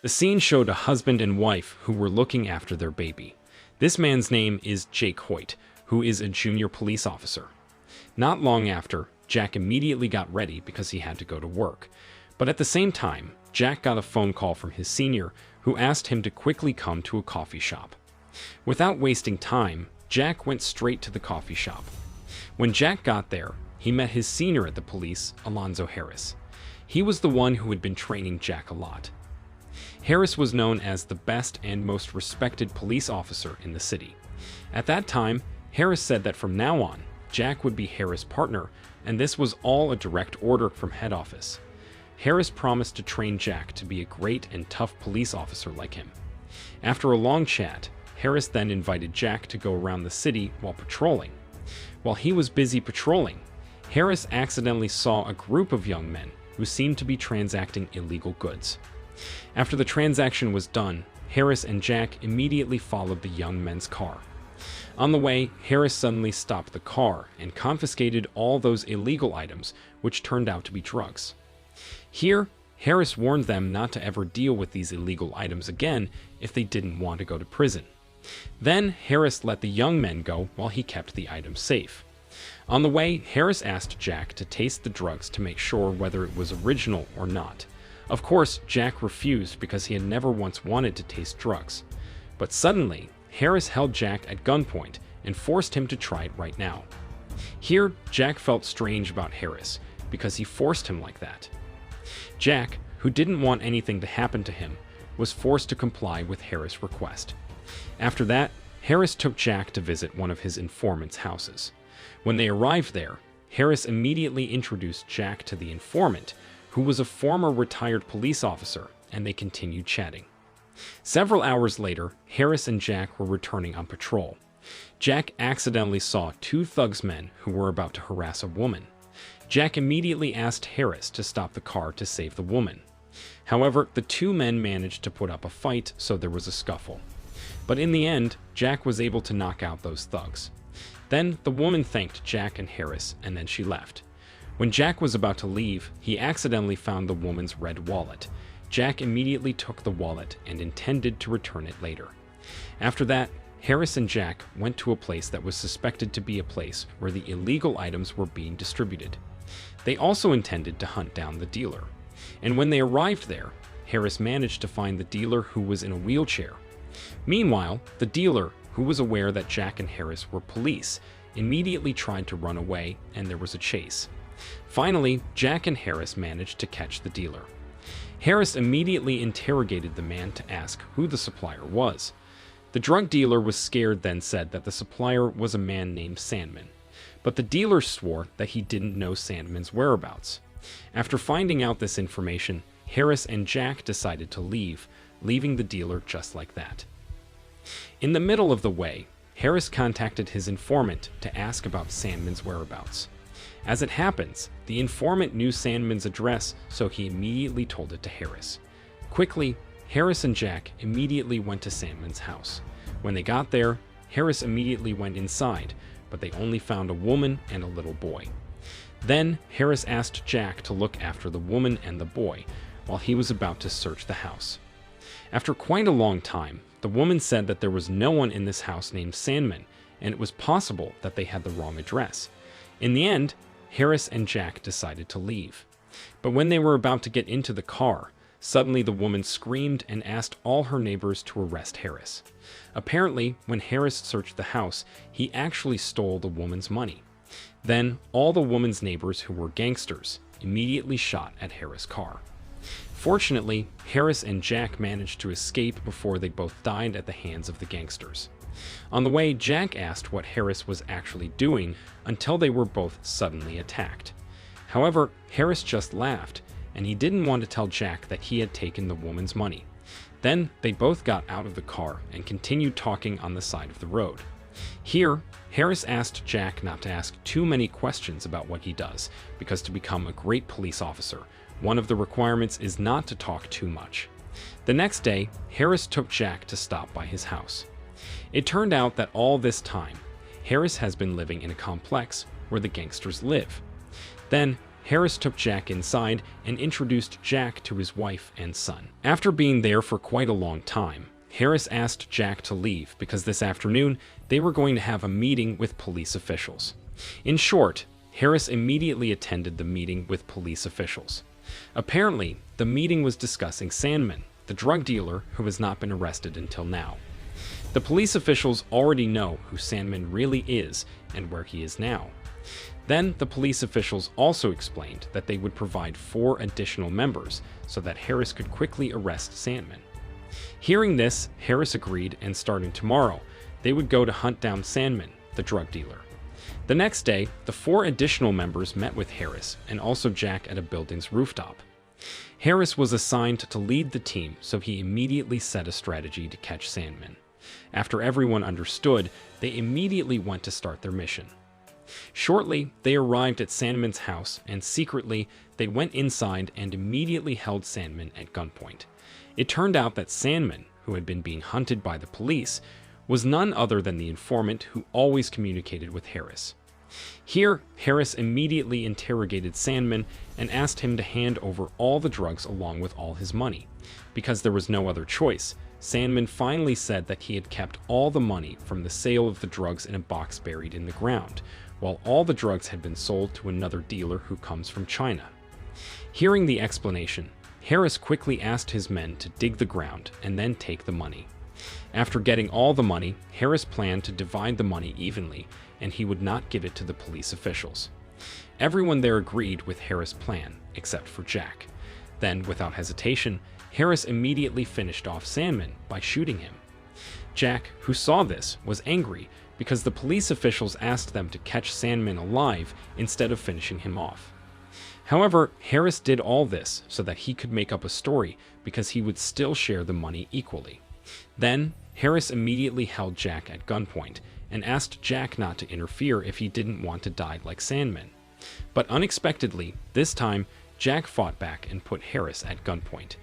The scene showed a husband and wife who were looking after their baby. This man's name is Jake Hoyt, who is a junior police officer. Not long after, Jack immediately got ready because he had to go to work. But at the same time, Jack got a phone call from his senior, who asked him to quickly come to a coffee shop. Without wasting time, Jack went straight to the coffee shop. When Jack got there, he met his senior at the police, Alonzo Harris. He was the one who had been training Jack a lot. Harris was known as the best and most respected police officer in the city. At that time, Harris said that from now on, Jack would be Harris' partner, and this was all a direct order from head office. Harris promised to train Jack to be a great and tough police officer like him. After a long chat, Harris then invited Jack to go around the city while patrolling. While he was busy patrolling, Harris accidentally saw a group of young men who seemed to be transacting illegal goods. After the transaction was done, Harris and Jack immediately followed the young men's car. On the way, Harris suddenly stopped the car and confiscated all those illegal items, which turned out to be drugs. Here, Harris warned them not to ever deal with these illegal items again if they didn't want to go to prison. Then, Harris let the young men go while he kept the items safe. On the way, Harris asked Jack to taste the drugs to make sure whether it was original or not. Of course, Jack refused because he had never once wanted to taste drugs. But suddenly, Harris held Jack at gunpoint and forced him to try it right now. Here, Jack felt strange about Harris because he forced him like that. Jack, who didn't want anything to happen to him, was forced to comply with Harris' request. After that, Harris took Jack to visit one of his informant's houses. When they arrived there, Harris immediately introduced Jack to the informant, who was a former retired police officer, and they continued chatting. Several hours later, Harris and Jack were returning on patrol. Jack accidentally saw two thugsmen who were about to harass a woman. Jack immediately asked Harris to stop the car to save the woman. However, the two men managed to put up a fight, so there was a scuffle. But in the end, Jack was able to knock out those thugs. Then the woman thanked Jack and Harris, and then she left. When Jack was about to leave, he accidentally found the woman's red wallet. Jack immediately took the wallet and intended to return it later. After that, Harris and Jack went to a place that was suspected to be a place where the illegal items were being distributed. They also intended to hunt down the dealer. And when they arrived there, Harris managed to find the dealer, who was in a wheelchair. Meanwhile, the dealer, who was aware that Jack and Harris were police, immediately tried to run away, and there was a chase. Finally, Jack and Harris managed to catch the dealer. Harris immediately interrogated the man to ask who the supplier was. The drug dealer was scared, then said that the supplier was a man named Sandman. But the dealer swore that he didn't know Sandman's whereabouts. After finding out this information, Harris and Jack decided to leave, leaving the dealer just like that. In the middle of the way, Harris contacted his informant to ask about Sandman's whereabouts. As it happens, the informant knew Sandman's address, so he immediately told it to Harris. Quickly, Harris and Jack immediately went to Sandman's house. When they got there, Harris immediately went inside, but they only found a woman and a little boy. Then, Harris asked Jack to look after the woman and the boy while he was about to search the house. After quite a long time, the woman said that there was no one in this house named Sandman, and it was possible that they had the wrong address. In the end, Harris and Jack decided to leave. But when they were about to get into the car, suddenly the woman screamed and asked all her neighbors to arrest Harris. Apparently, when Harris searched the house, he actually stole the woman's money. Then, all the woman's neighbors, who were gangsters, immediately shot at Harris' car. Fortunately, Harris and Jack managed to escape before they both died at the hands of the gangsters. On the way, Jack asked what Harris was actually doing until they were both suddenly attacked. However, Harris just laughed, and he didn't want to tell Jack that he had taken the woman's money. Then they both got out of the car and continued talking on the side of the road. Here, Harris asked Jack not to ask too many questions about what he does, because to become a great police officer, one of the requirements is not to talk too much. The next day, Harris took Jack to stop by his house. It turned out that all this time, Harris has been living in a complex where the gangsters live. Then, Harris took Jack inside and introduced Jack to his wife and son. After being there for quite a long time, Harris asked Jack to leave because this afternoon they were going to have a meeting with police officials. In short, Harris immediately attended the meeting with police officials. Apparently, the meeting was discussing Sandman, the drug dealer who has not been arrested until now. The police officials already know who Sandman really is and where he is now. Then the police officials also explained that they would provide 4 additional members so that Harris could quickly arrest Sandman. Hearing this, Harris agreed, and starting tomorrow, they would go to hunt down Sandman, the drug dealer. The next day, the 4 additional members met with Harris and also Jack at a building's rooftop. Harris was assigned to lead the team, so he immediately set a strategy to catch Sandman. After everyone understood, they immediately went to start their mission. Shortly, they arrived at Sandman's house, and secretly, they went inside and immediately held Sandman at gunpoint. It turned out that Sandman, who had been being hunted by the police, was none other than the informant who always communicated with Harris. Here, Harris immediately interrogated Sandman and asked him to hand over all the drugs along with all his money. Because there was no other choice, Sandman finally said that he had kept all the money from the sale of the drugs in a box buried in the ground, while all the drugs had been sold to another dealer who comes from China. Hearing the explanation, Harris quickly asked his men to dig the ground and then take the money. After getting all the money, Harris planned to divide the money evenly, and he would not give it to the police officials. Everyone there agreed with Harris' plan, except for Jack. Then, without hesitation, Harris immediately finished off Sandman by shooting him. Jack, who saw this, was angry because the police officials asked them to catch Sandman alive instead of finishing him off. However, Harris did all this so that he could make up a story because he would still share the money equally. Then, Harris immediately held Jack at gunpoint and asked Jack not to interfere if he didn't want to die like Sandman. But unexpectedly, this time, Jack fought back and put Harris at gunpoint.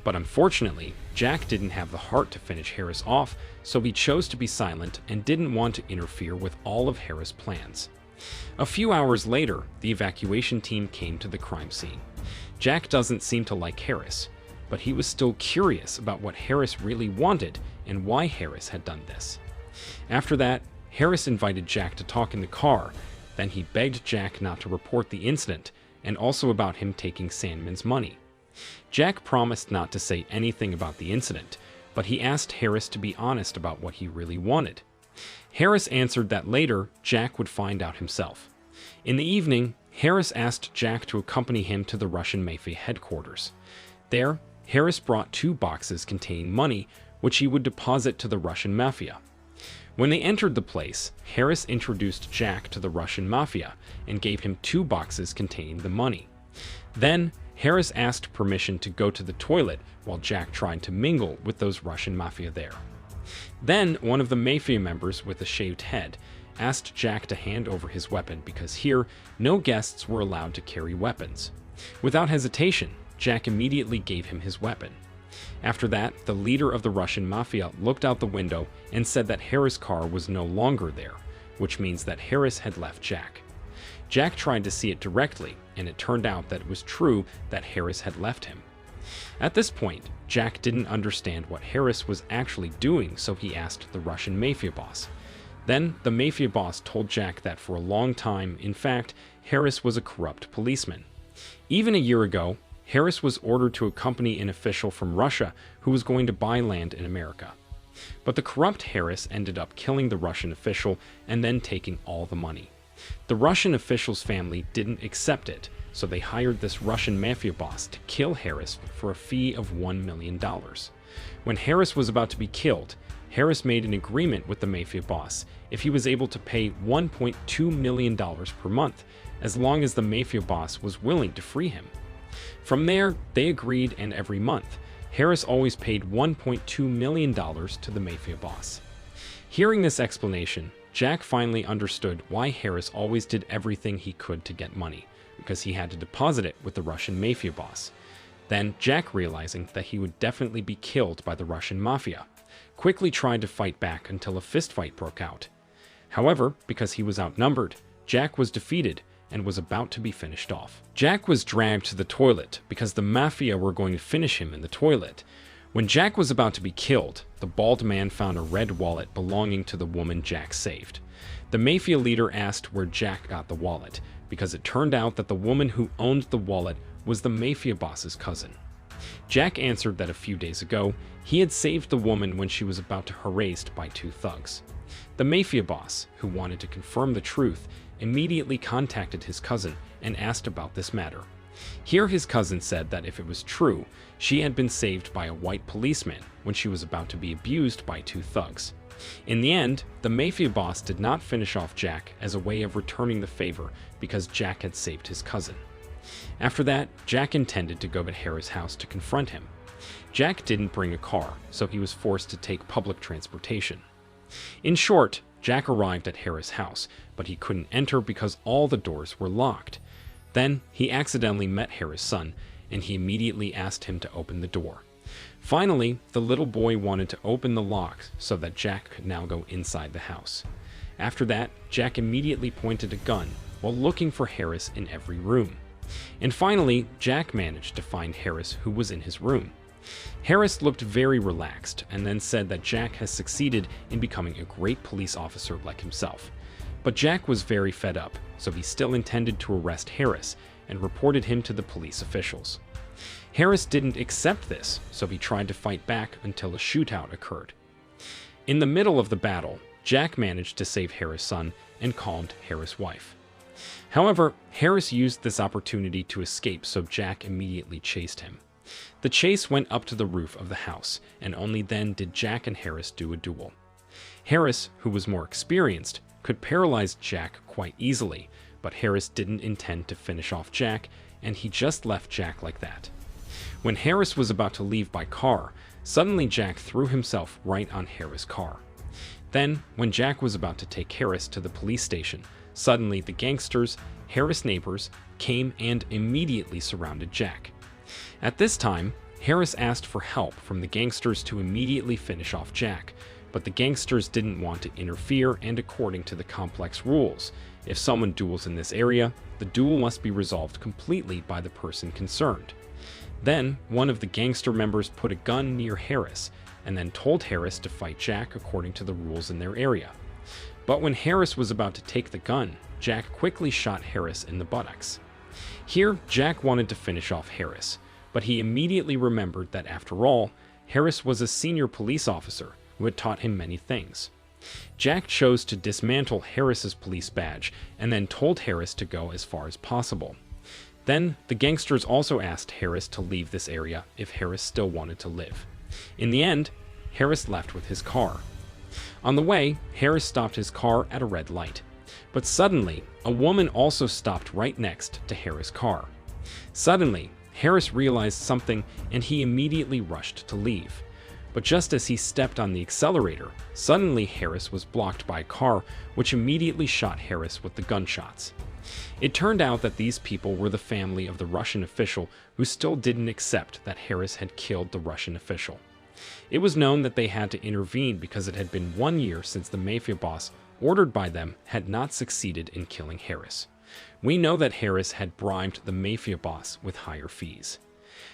But unfortunately, Jack didn't have the heart to finish Harris off, so he chose to be silent and didn't want to interfere with all of Harris' plans. A few hours later, the evacuation team came to the crime scene. Jack doesn't seem to like Harris, but he was still curious about what Harris really wanted and why Harris had done this. After that, Harris invited Jack to talk in the car. Then he begged Jack not to report the incident, and also about him taking Sandman's money. Jack promised not to say anything about the incident, but he asked Harris to be honest about what he really wanted. Harris answered that later, Jack would find out himself. In the evening, Harris asked Jack to accompany him to the Russian Mafia headquarters. There, Harris brought 2 boxes containing money, which he would deposit to the Russian Mafia. When they entered the place, Harris introduced Jack to the Russian Mafia and gave him 2 boxes containing the money. Then, Harris asked permission to go to the toilet while Jack tried to mingle with those Russian Mafia there. Then, one of the Mafia members with a shaved head asked Jack to hand over his weapon because here, no guests were allowed to carry weapons. Without hesitation, Jack immediately gave him his weapon. After that, the leader of the Russian Mafia looked out the window and said that Harris' car was no longer there, which means that Harris had left Jack. Jack tried to see it directly, and it turned out that it was true that Harris had left him. At this point, Jack didn't understand what Harris was actually doing, so he asked the Russian Mafia boss. Then, the Mafia boss told Jack that for a long time, in fact, Harris was a corrupt policeman. Even a year ago, Harris was ordered to accompany an official from Russia who was going to buy land in America. But the corrupt Harris ended up killing the Russian official and then taking all the money. The Russian official's family didn't accept it, so they hired this Russian mafia boss to kill Harris for a fee of $1 million. When Harris was about to be killed, Harris made an agreement with the mafia boss if he was able to pay $1.2 million per month, as long as the mafia boss was willing to free him. From there, they agreed, and every month, Harris always paid $1.2 million to the mafia boss. Hearing this explanation, Jack finally understood why Harris always did everything he could to get money, because he had to deposit it with the Russian mafia boss. Then Jack, realizing that he would definitely be killed by the Russian mafia, quickly tried to fight back until a fistfight broke out. However, because he was outnumbered, Jack was defeated, and was about to be finished off. Jack was dragged to the toilet because the mafia were going to finish him in the toilet. When Jack was about to be killed, the bald man found a red wallet belonging to the woman Jack saved. The mafia leader asked where Jack got the wallet, because it turned out that the woman who owned the wallet was the mafia boss's cousin. Jack answered that a few days ago, he had saved the woman when she was about to be harassed by two thugs. The mafia boss, who wanted to confirm the truth, immediately contacted his cousin and asked about this matter. Here his cousin said that if it was true, she had been saved by a white policeman when she was about to be abused by two thugs. In the end, the mafia boss did not finish off Jack as a way of returning the favor because Jack had saved his cousin. After that, Jack intended to go to Harris' house to confront him. Jack didn't bring a car, so he was forced to take public transportation. In short, Jack arrived at Harris' house, but he couldn't enter because all the doors were locked. Then, he accidentally met Harris' son, and he immediately asked him to open the door. Finally, the little boy wanted to open the lock so that Jack could now go inside the house. After that, Jack immediately pointed a gun while looking for Harris in every room. And finally, Jack managed to find Harris, who was in his room. Harris looked very relaxed and then said that Jack has succeeded in becoming a great police officer like himself. But Jack was very fed up, so he still intended to arrest Harris and reported him to the police officials. Harris didn't accept this, so he tried to fight back until a shootout occurred. In the middle of the battle, Jack managed to save Harris' son and calmed Harris' wife. However, Harris used this opportunity to escape, so Jack immediately chased him. The chase went up to the roof of the house, and only then did Jack and Harris do a duel. Harris, who was more experienced, could paralyze Jack quite easily, but Harris didn't intend to finish off Jack, and he just left Jack like that. When Harris was about to leave by car, suddenly Jack threw himself right on Harris' car. Then, when Jack was about to take Harris to the police station, suddenly the gangsters, Harris' neighbors, came and immediately surrounded Jack. At this time, Harris asked for help from the gangsters to immediately finish off Jack, but the gangsters didn't want to interfere, and according to the complex rules, if someone duels in this area, the duel must be resolved completely by the person concerned. Then, one of the gangster members put a gun near Harris, and then told Harris to fight Jack according to the rules in their area. But when Harris was about to take the gun, Jack quickly shot Harris in the buttocks. Here, Jack wanted to finish off Harris, but he immediately remembered that after all, Harris was a senior police officer who had taught him many things. Jack chose to dismantle Harris's police badge and then told Harris to go as far as possible. Then, the gangsters also asked Harris to leave this area if Harris still wanted to live. In the end, Harris left with his car. On the way, Harris stopped his car at a red light. But suddenly, a woman also stopped right next to Harris' car. Suddenly, Harris realized something and he immediately rushed to leave. But just as he stepped on the accelerator, suddenly Harris was blocked by a car, which immediately shot Harris with the gunshots. It turned out that these people were the family of the Russian official who still didn't accept that Harris had killed the Russian official. It was known that they had to intervene because it had been 1 year since the mafia boss, ordered by them, had not succeeded in killing Harris. We know that Harris had bribed the mafia boss with higher fees.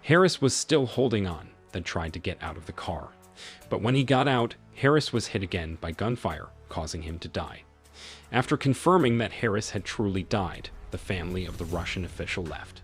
Harris was still holding on, then tried to get out of the car. But when he got out, Harris was hit again by gunfire, causing him to die. After confirming that Harris had truly died, the family of the Russian official left.